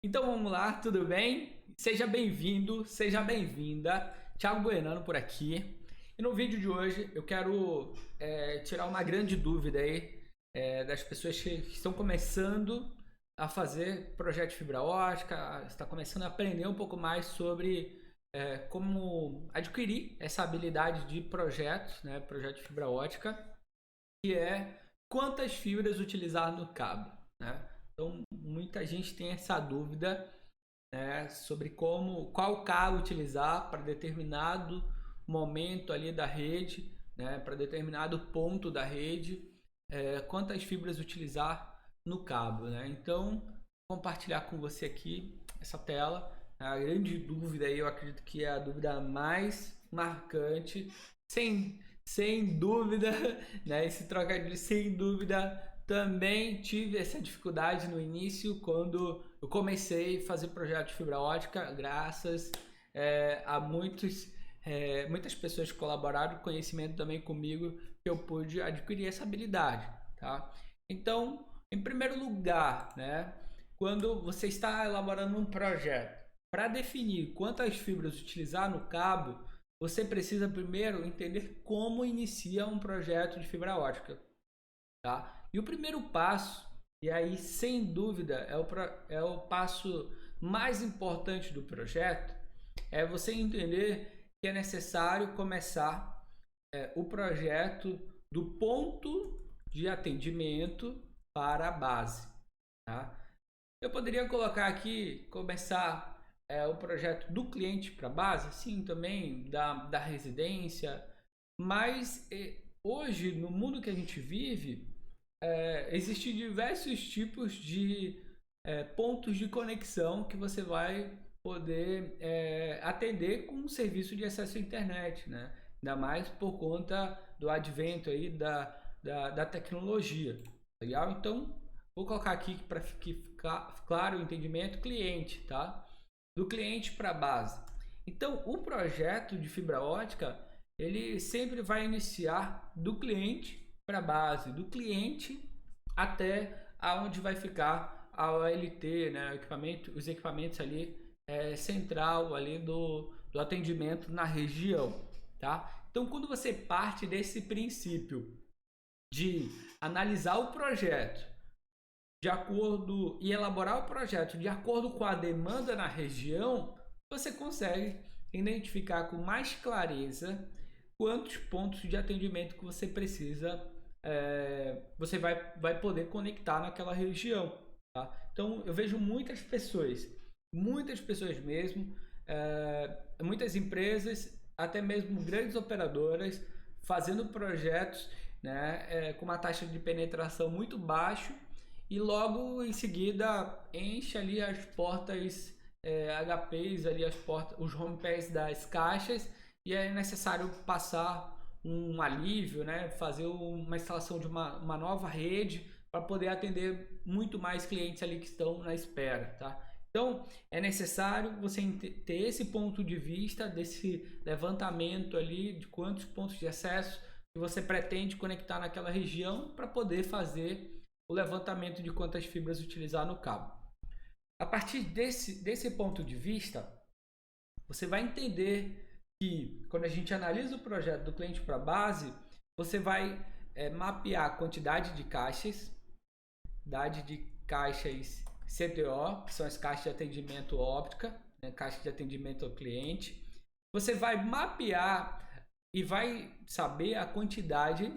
Então vamos lá, tudo bem? Seja bem-vindo, seja bem-vinda. Thiago Buenano por aqui. E no vídeo de hoje eu quero tirar uma grande dúvida aí das pessoas que estão começando a fazer projeto de fibra ótica, está começando a aprender um pouco mais sobre como adquirir essa habilidade de projetos, né, projeto de fibra ótica, que é quantas fibras utilizar no cabo, né? Então, muita gente tem essa dúvida, né, sobre qual cabo utilizar para determinado momento ali da rede, né, para determinado ponto da rede, quantas fibras utilizar no cabo, né? Então, vou compartilhar com você aqui essa tela. A grande dúvida aí, eu acredito que é a dúvida mais marcante, sem dúvida, né? Esse trocadilho, sem dúvida, também tive essa dificuldade no início quando eu comecei a fazer projeto de fibra ótica, graças a muitas pessoas que colaboraram com conhecimento também comigo, que eu pude adquirir essa habilidade, tá? Então, em primeiro lugar, né, quando você está elaborando um projeto, para definir quantas fibras utilizar no cabo, você precisa primeiro entender como inicia um projeto de fibra ótica, tá? E o primeiro passo, e aí sem dúvida é o passo mais importante do projeto, é você entender que é necessário começar o projeto do ponto de atendimento para a base, tá? Eu poderia colocar aqui, começar o projeto do cliente para a base, sim, também da residência, mas hoje, no mundo que a gente vive, existem diversos tipos de pontos de conexão que você vai poder atender com um serviço de acesso à internet, né? Ainda mais por conta do advento aí da tecnologia, legal? Então, vou colocar aqui para ficar claro o entendimento cliente, tá? Do cliente para a base. Então, o projeto de fibra ótica, ele sempre vai iniciar do cliente para a base, do cliente até aonde vai ficar a OLT, né? Os equipamentos ali central ali do atendimento na região, tá? Então, quando você parte desse princípio de analisar o projeto de acordo e elaborar o projeto de acordo com a demanda na região, você consegue identificar com mais clareza quantos pontos de atendimento que você precisa, você vai poder conectar naquela região, tá? Então eu vejo muitas pessoas mesmo, muitas empresas, até mesmo grandes operadoras, fazendo projetos, né, com uma taxa de penetração muito baixa e logo em seguida enche ali as portas HPs, ali as portas, os home pads das caixas, e é necessário passar um alívio, né? Fazer uma instalação de uma nova rede para poder atender muito mais clientes ali que estão na espera, tá? Então é necessário você ter esse ponto de vista, desse levantamento ali de quantos pontos de acesso que você pretende conectar naquela região para poder fazer o levantamento de quantas fibras utilizar no cabo. A partir desse ponto de vista, você vai entender que quando a gente analisa o projeto do cliente para a base, você vai mapear a quantidade de caixas CTO, que são as caixas de atendimento óptica, né, caixa de atendimento ao cliente. Você vai mapear e vai saber a quantidade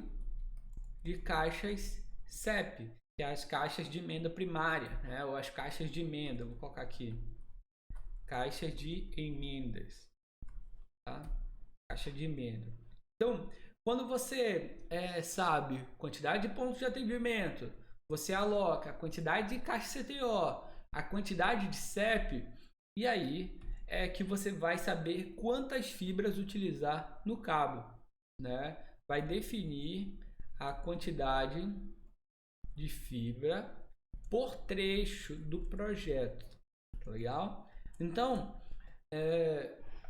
de caixas CEP, que é as caixas de emenda primária, né? Ou as caixas de emenda, vou colocar aqui, caixas de emendas, tá? Caixa de emenda. Então, quando você sabe quantidade de pontos de atendimento, você aloca a quantidade de caixa CTO, a quantidade de CEP, e aí é que você vai saber quantas fibras utilizar no cabo, né? Vai definir a quantidade de fibra por trecho do projeto, tá legal? Então,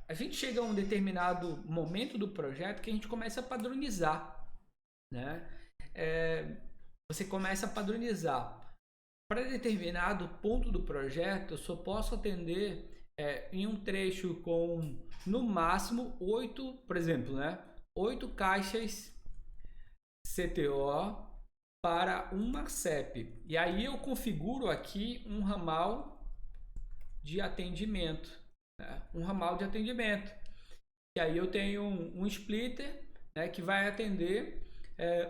a gente chega a um determinado momento do projeto que a gente começa a padronizar, né? Você começa a padronizar para determinado ponto do projeto, eu só posso atender em um trecho com no máximo 8, por exemplo, né? 8 caixas CTO para uma CEP. E aí eu configuro aqui um ramal de atendimento, né? Um ramal de atendimento. E aí eu tenho um splitter, né, que vai atender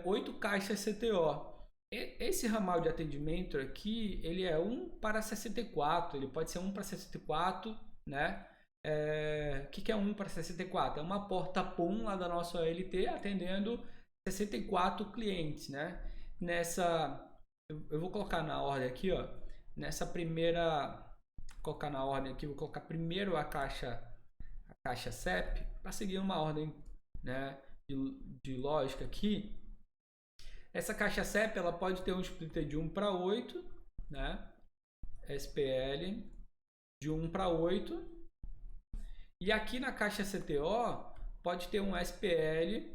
8 caixas CTO. Esse ramal de atendimento aqui, ele é 1 para 64, ele pode ser 1 para 64, né? O que é 1 para 64? É uma porta POM lá da nossa OLT atendendo 64 clientes, né? Eu vou colocar na ordem aqui, ó. Nessa primeira, vou colocar na ordem aqui, vou colocar primeiro a caixa CEP, para seguir uma ordem, né, de lógica aqui. Essa caixa CEP ela pode ter um splitter de 1 para 8, né? SPL de 1 para 8. E aqui na caixa CTO pode ter um SPL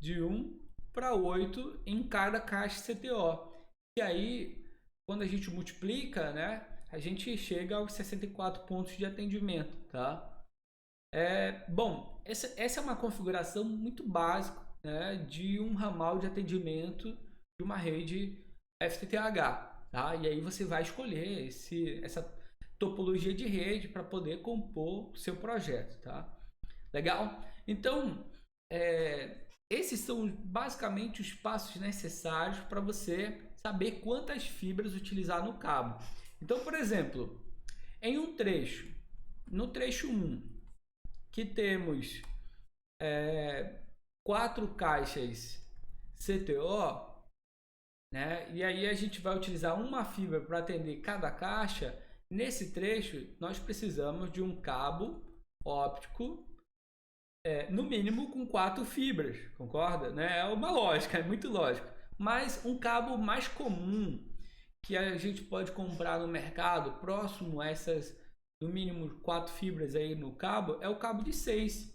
de 1 para 8 em cada caixa CTO. E aí, quando a gente multiplica, né, a gente chega aos 64 pontos de atendimento, tá? Bom, essa é uma configuração muito básica, né, de um ramal de atendimento de uma rede FTTH, tá? E aí você vai escolher essa topologia de rede para poder compor o seu projeto, tá? Legal? Então, esses são basicamente os passos necessários para você saber quantas fibras utilizar no cabo. Então, por exemplo, em um trecho, no trecho 1, que temos 4 caixas CTO, né? E aí a gente vai utilizar uma fibra para atender cada caixa. Nesse trecho, nós precisamos de um cabo óptico, no mínimo com 4 fibras, concorda? Né? É uma lógica, é muito lógico. Mas um cabo mais comum que a gente pode comprar no mercado, próximo a essas, no mínimo 4 fibras aí no cabo, é o cabo de 6.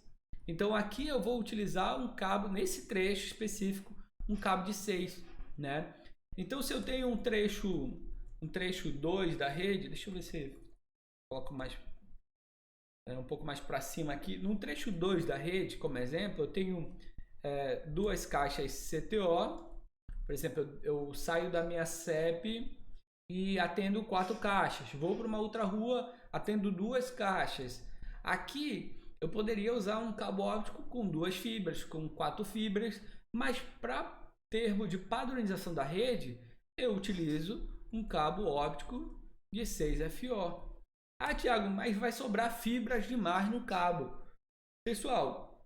Então aqui eu vou utilizar um cabo, nesse trecho específico, um cabo de 6, né? Então se eu tenho um trecho 2 da rede, deixa eu ver se eu coloco mais um pouco mais para cima aqui. No trecho 2 da rede, como exemplo, eu tenho 2 caixas CTO. Por exemplo, eu saio da minha CEP e atendo 4 caixas. Vou para uma outra rua, atendo 2 caixas. Aqui eu poderia usar um cabo óptico com 2 fibras, com 4 fibras, mas para termo de padronização da rede, eu utilizo um cabo óptico de 6 FO. Ah, Thiago, mas vai sobrar fibras demais no cabo. Pessoal,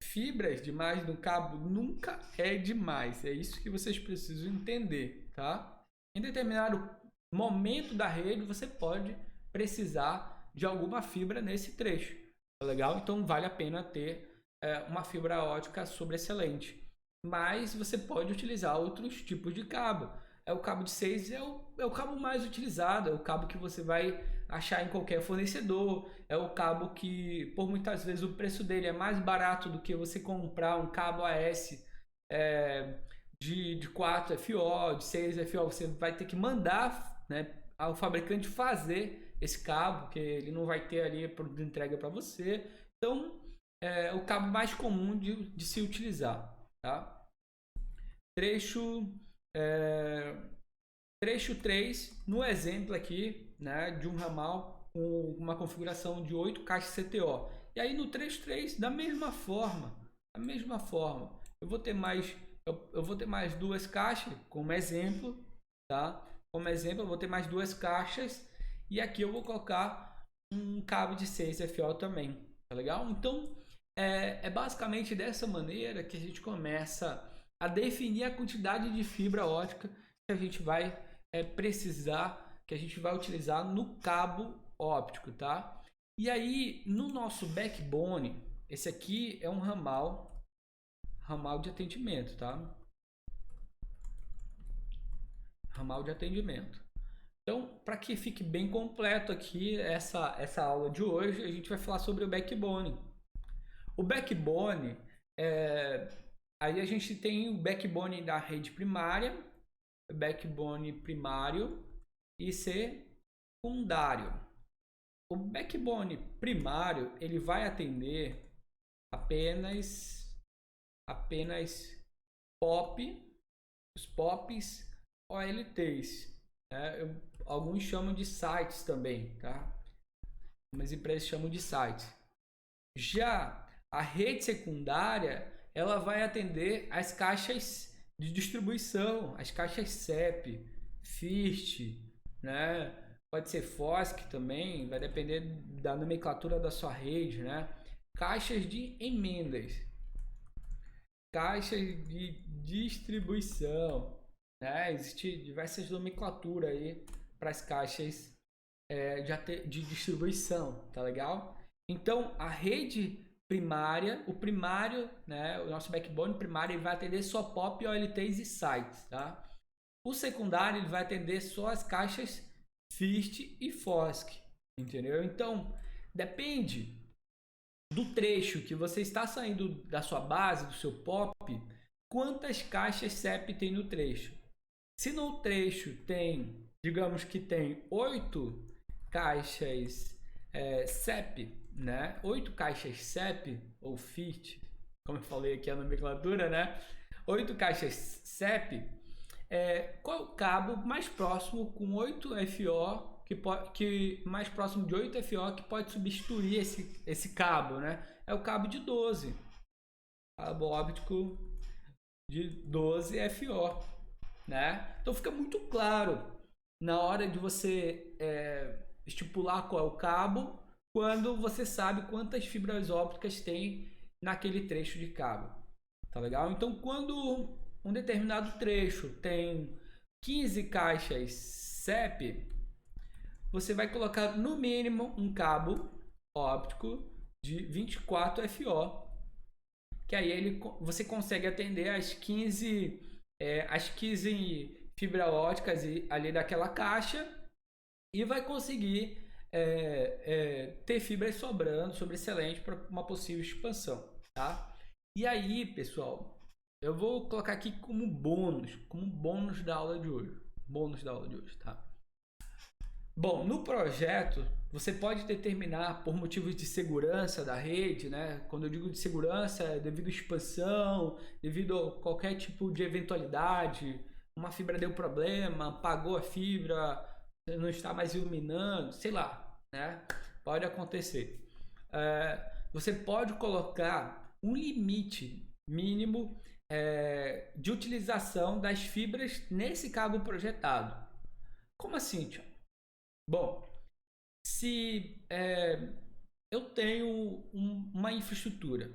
fibras demais no cabo nunca é demais. É isso que vocês precisam entender, tá? Em determinado momento da rede, você pode precisar de alguma fibra nesse trecho. Tá legal? Então, vale a pena ter uma fibra ótica sobressalente. Mas você pode utilizar outros tipos de cabo. O cabo de 6 é o cabo mais utilizado, é o cabo que você vai achar em qualquer fornecedor, é o cabo que, por muitas vezes, o preço dele é mais barato do que você comprar um cabo AS de 4 FO, de 6 FO. Você vai ter que mandar, né, ao fabricante fazer esse cabo, porque ele não vai ter ali produto de entrega para você. Então, é o cabo mais comum de se utilizar, tá? Trecho 3, no exemplo aqui, né, de um ramal com uma configuração de 8 caixas CTO. E aí no trecho 3, da mesma forma, eu vou ter mais 2 caixas, como exemplo, tá? Como exemplo, eu vou ter mais 2 caixas e aqui eu vou colocar um cabo de 6 FO também, tá legal? Então, é basicamente dessa maneira que a gente começa a definir a quantidade de fibra ótica que a gente vai precisar, que a gente vai utilizar no cabo óptico, tá? E aí, no nosso backbone, esse aqui é um ramal de atendimento, tá? Ramal de atendimento. Então, para que fique bem completo aqui essa aula de hoje, a gente vai falar sobre o backbone. O backbone, aí a gente tem o backbone da rede primária, backbone primário e secundário. O backbone primário ele vai atender apenas os POPs OLTs. Alguns chamam de sites também, tá? Umas empresas chamam de sites. Já a rede secundária, ela vai atender as caixas de distribuição, as caixas CEP, FIRST, né? Pode ser FOSC também, vai depender da nomenclatura da sua rede, né? Caixas de emendas, caixas de distribuição, né? Existem diversas nomenclaturas aí para as caixas de distribuição, tá legal? Então, a rede primária, o primário, né, o nosso backbone primário, ele vai atender só POP, OLTs e sites, tá? O secundário, ele vai atender só as caixas FIRST e FOSC, entendeu? Então, depende do trecho que você está saindo da sua base, do seu POP, quantas caixas CEP tem no trecho. Se no trecho tem, digamos que tem 8 caixas CEP, né? 8 caixas CEP ou FIT, como eu falei aqui a nomenclatura, né? 8 caixas CEP, qual é o cabo mais próximo com 8 FO que mais próximo de 8 FO que pode substituir esse cabo, né? É o cabo de 12, cabo óptico de 12 FO, né? Então fica muito claro na hora de você estipular qual é o cabo, quando você sabe quantas fibras ópticas tem naquele trecho de cabo, tá legal? Então, quando um determinado trecho tem 15 caixas CEP, você vai colocar no mínimo um cabo óptico de 24 FO, que aí você consegue atender as 15 fibras ópticas ali daquela caixa e vai conseguir ter fibras sobrando, sobressalente para uma possível expansão, tá? E aí, pessoal, eu vou colocar aqui como bônus da aula de hoje, tá? Bom, no projeto, você pode determinar por motivos de segurança da rede, né? Quando eu digo de segurança, é devido à expansão, devido a qualquer tipo de eventualidade, uma fibra deu problema, apagou a fibra, não está mais iluminando, sei lá, né? Pode acontecer. Você pode colocar um limite mínimo de utilização das fibras nesse cabo projetado. Como assim, Tiago? Bom, se eu tenho uma infraestrutura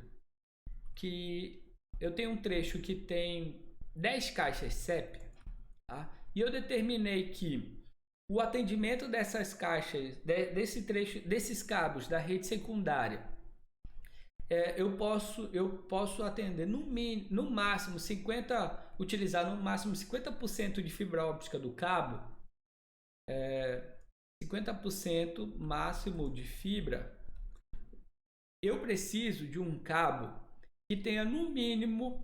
que eu tenho um trecho que tem 10 caixas CEP, tá? E eu determinei que o atendimento dessas caixas, desse trecho, desses cabos da rede secundária, eu posso atender no máximo 50% de fibra óptica do cabo, 50% máximo de fibra. Eu preciso de um cabo que tenha no mínimo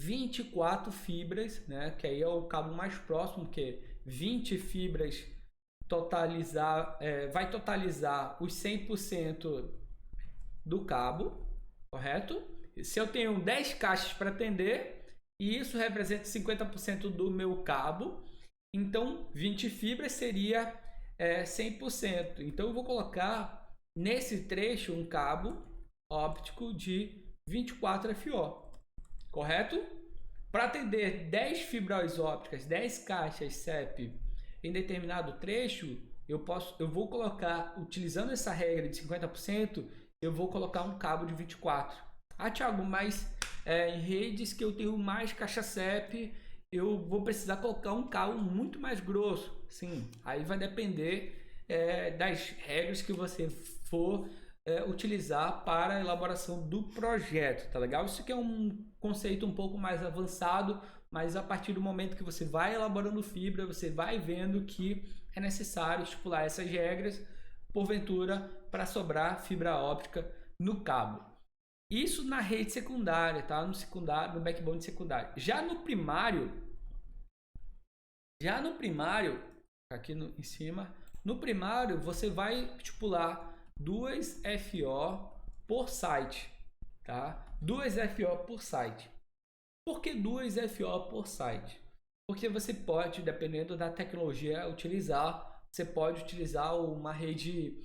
24 fibras, né? Que aí é o cabo mais próximo, que 20 fibras vai totalizar os 100% do cabo, correto? Se eu tenho 10 caixas para atender e isso representa 50% do meu cabo, então 20 fibras seria 100%. Então eu vou colocar nesse trecho um cabo óptico de 24 FO, correto? Para atender 10 fibras ópticas, 10 caixas CEP em determinado trecho, eu vou colocar, utilizando essa regra de 50%, eu vou colocar um cabo de 24. Ah, Thiago, mas em redes que eu tenho mais caixa CEP, eu vou precisar colocar um cabo muito mais grosso. Sim, aí vai depender das regras que você for utilizar para a elaboração do projeto, tá legal? Isso aqui é um conceito um pouco mais avançado, mas a partir do momento que você vai elaborando fibra, você vai vendo que é necessário estipular essas regras, porventura, para sobrar fibra óptica no cabo. Isso na rede secundária, tá? No backbone secundário. Já no primário, Já no primário, aqui em cima, no primário você vai estipular 2 FO por site, tá? 2 FO por site. Por que 2 FO por site? Porque você pode, dependendo da tecnologia a utilizar, você pode utilizar uma rede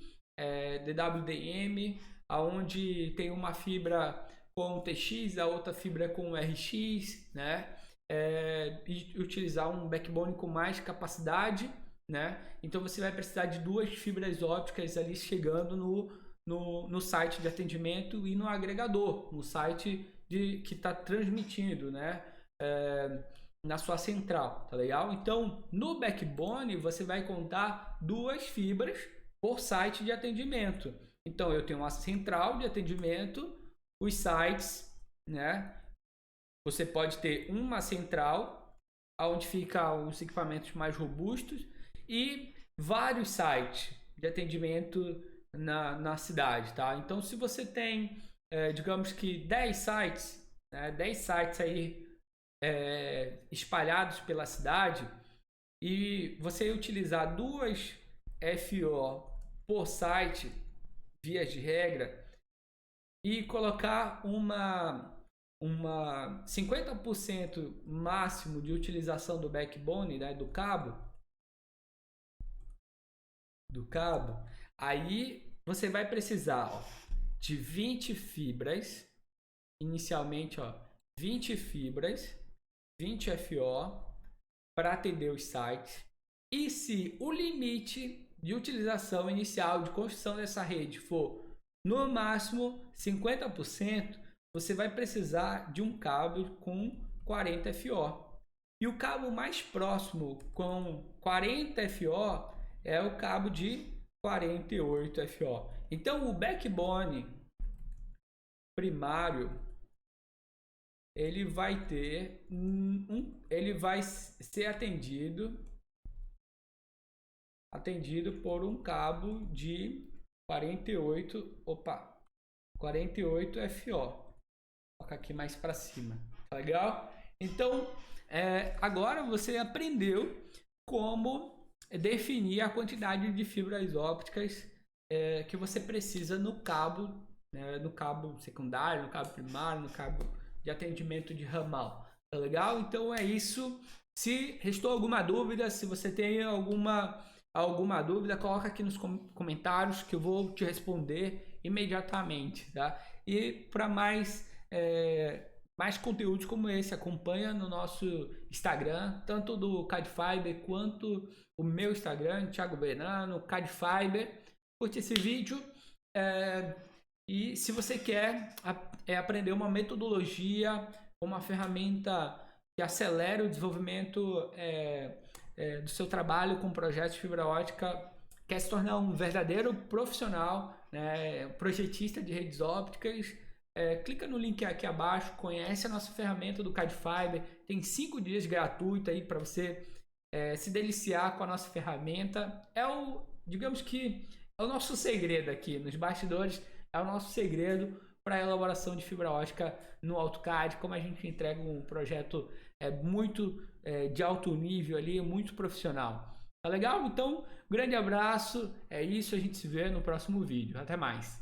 DWDM, onde tem uma fibra com TX, a outra fibra com RX, né? E utilizar um backbone com mais capacidade, né? Então você vai precisar de 2 fibras ópticas ali chegando no site de atendimento e no agregador, no site que está transmitindo, né? Na sua central, tá legal? Então, no backbone, você vai contar 2 fibras por site de atendimento. Então, eu tenho uma central de atendimento, os sites, né? Você pode ter uma central, onde ficam os equipamentos mais robustos, e vários sites de atendimento na cidade, tá? Então, se você tem, digamos que 10 sites, né? 10 sites aí espalhados pela cidade, e você utilizar 2 FO por site, vias de regra, e colocar uma 50% máximo de utilização do backbone, né, do cabo, aí você vai precisar, ó, de 20 fibras, inicialmente, ó, 20 fibras, 20 FO para atender os sites. E se o limite de utilização inicial de construção dessa rede for no máximo 50%, você vai precisar de um cabo com 40 FO. E o cabo mais próximo com 40 FO é o cabo de 48 FO. Então o backbone primário, ele vai ter ele vai ser atendido por um cabo de 48 FO. Vou colocar aqui mais para cima, tá legal? Então, agora você aprendeu como definir a quantidade de fibras ópticas que você precisa no cabo, né, no cabo secundário, no cabo primário, no cabo de atendimento de ramal, tá legal? Então é isso. Se restou alguma dúvida, se você tem alguma dúvida, coloca aqui nos comentários que eu vou te responder imediatamente, tá? E para mais conteúdos como esse, acompanha no nosso Instagram, tanto do CADFiber quanto o meu Instagram, Thiago Buenano, CADFiber. Curte esse vídeo. E se você quer aprender uma metodologia, uma ferramenta que acelere o desenvolvimento do seu trabalho com projetos de fibra ótica, quer se tornar um verdadeiro profissional, né, projetista de redes ópticas, clica no link aqui abaixo, conhece a nossa ferramenta do CADFiber, tem 5 dias gratuito aí para você se deliciar com a nossa ferramenta. Digamos que é o nosso segredo aqui nos bastidores, é o nosso segredo para a elaboração de fibra ótica no AutoCAD, como a gente entrega um projeto muito de alto nível ali, muito profissional. Tá legal? Então, grande abraço, é isso, a gente se vê no próximo vídeo. Até mais!